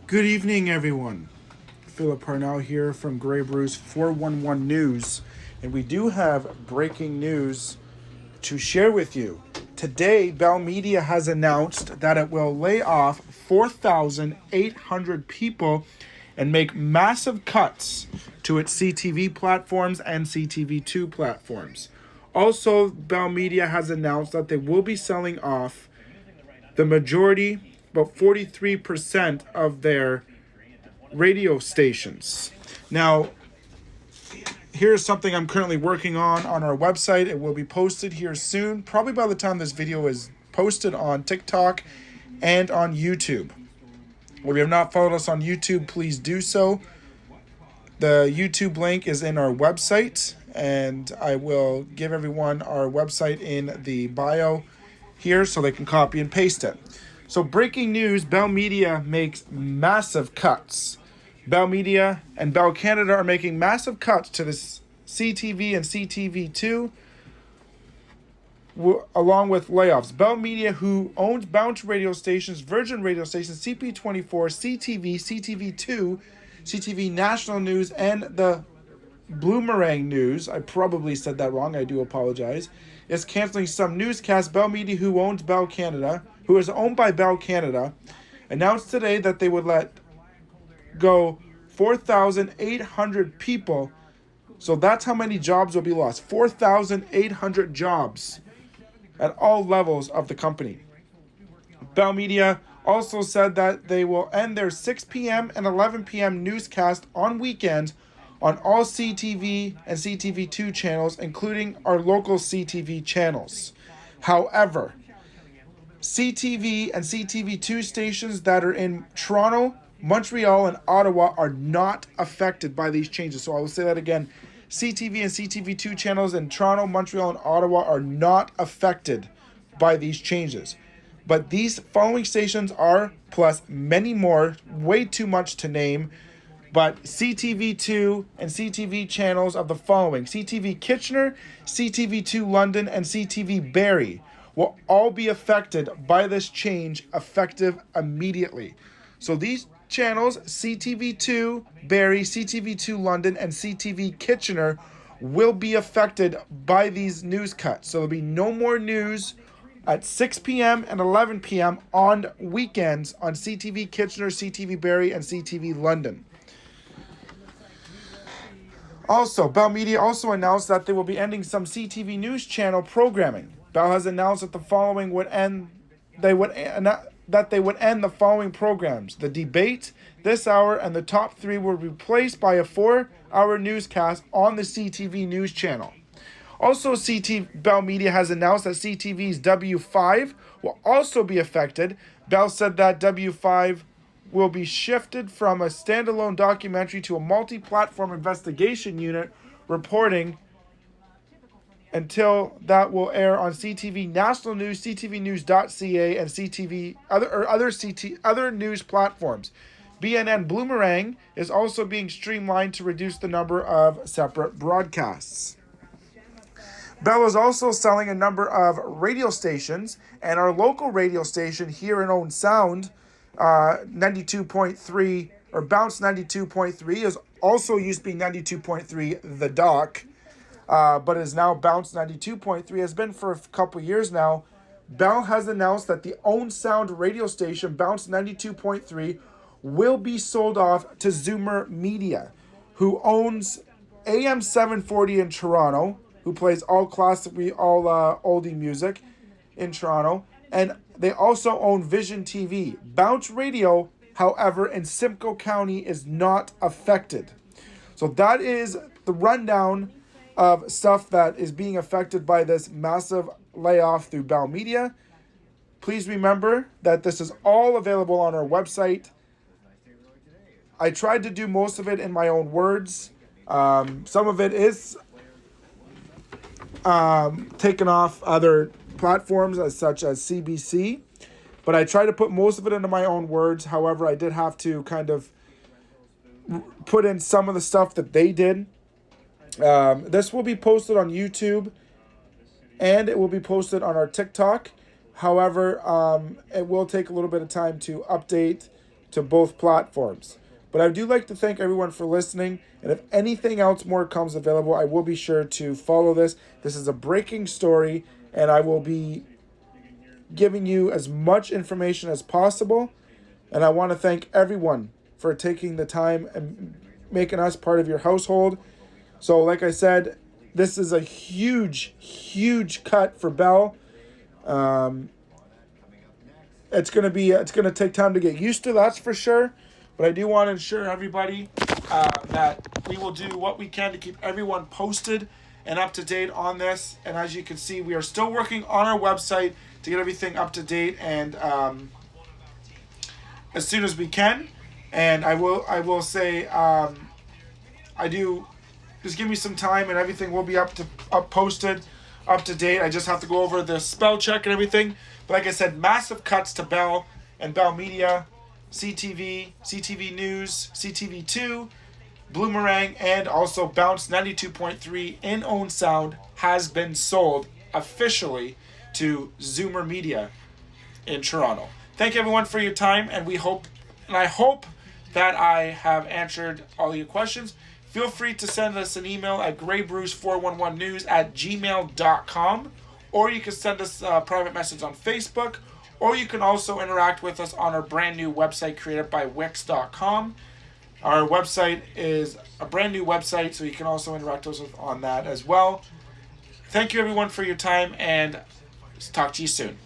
Good evening, everyone. Philip Parnell here from Grey Bruce 411 News, and we do have breaking news to share with you. Today, Bell Media has announced that it will lay off 4,800 people and make massive cuts to its CTV platforms and CTV2 platforms. Also, Bell Media has announced that they will be selling off the majority, about 43% of their radio stations. Now, here's something I'm currently working on our website. It will be posted here soon, probably by the time this video is posted on TikTok and on YouTube. If you have not followed us on YouTube, please do so. The YouTube link is in our website, and I will give everyone our website in the bio here so they can copy and paste it. So breaking news, Bell Media makes massive cuts. Bell Media and Bell Canada are making massive cuts to this CTV and CTV2 along with layoffs. Bell Media, who owns Bounce radio stations, Virgin radio stations, CP24, CTV, CTV2, CTV National News, and the Bloomerang News, I probably said that wrong, I do apologize, is canceling some newscasts. Bell Media, who owns Bell Canada, who is owned by Bell Canada, announced today that they would let go 4,800 people. So that's how many jobs will be lost. 4,800 jobs at all levels of the company. Bell Media also said that they will end their 6 p.m. and 11 p.m. newscast on weekends on all CTV and CTV2 channels, including our local CTV channels. However, CTV and CTV2 stations that are in Toronto, Montreal, and Ottawa are not affected by these changes. So I will say that again. CTV and CTV2 channels in Toronto, Montreal, and Ottawa are not affected by these changes. But these following stations are, plus many more, way too much to name. But CTV2 and CTV channels of the following: CTV Kitchener, CTV2 London, and CTV Barrie will all be affected by this change effective immediately. So these channels, CTV2 Barrie, CTV2 London, and CTV Kitchener, will be affected by these news cuts. So there'll be no more news at 6 p.m. and 11 p.m. on weekends on CTV Kitchener, CTV Barrie, and CTV London. Also, Bell Media also announced that they will be ending some CTV News channel programming. Bell has announced that the following would end. They would end the following programs: The Debate, This Hour, and The Top 3 were replaced by a 4-hour newscast on the CTV News channel. Also, Bell Media has announced that CTV's W5 will also be affected. Bell said that W5 will be shifted from a standalone documentary to a multi-platform investigation unit reporting until that will air on CTV National News, CTVnews.ca, and CTV other news platforms. BNN Bloomerang is also being streamlined to reduce the number of separate broadcasts. Bell is also selling a number of radio stations, and our local radio station here in Owen Sound, 92.3 or Bounce 92.3, is also used to be 92.3 The Dock, but is now Bounce 92.3, has been for a couple years now. Bell has announced that the Owen Sound radio station, Bounce 92.3, will be sold off to Zoomer Media, who owns AM 740 in Toronto, who plays all oldie music in Toronto, and they also own Vision TV. Bounce Radio, however, in Simcoe County is not affected. So that is the rundown of stuff that is being affected by this massive layoff through Bell Media. Please remember that this is all available on our website. I tried to do most of it in my own words. Some of it is taken off other platforms such as CBC, but I tried to put most of it into my own words. However, I did have to kind of put in some of the stuff that they did. This will be posted on YouTube, and it will be posted on our TikTok. However, it will take a little bit of time to update to both platforms. But I do like to thank everyone for listening. And if anything else more comes available, I will be sure to follow this. This is a breaking story, and I will be giving you as much information as possible. And I want to thank everyone for taking the time and making us part of your household. So like I said, this is a huge, huge cut for Bell. It's gonna take time to get used to, that's for sure. But I do want to ensure everybody that we will do what we can to keep everyone posted and up to date on this. And as you can see, we are still working on our website to get everything up to date and as soon as we can. And I will say I do just give me some time and everything will be posted up to date. I just have to go over the spell check and everything. But like I said, massive cuts to Bell and Bell Media, CTV, CTV News, CTV2, Bloomerang, and also Bounce 92.3 in own sound has been sold officially to Zoomer Media in Toronto. Thank you everyone for your time, and I hope that I have answered all your questions. Feel free to send us an email at graybruce411news@gmail.com, or you can send us a private message on Facebook, or you can also interact with us on our brand new website created by Wix.com. Our website is a brand new website, so you can also interact with us on that as well. Thank you everyone for your time, and talk to you soon.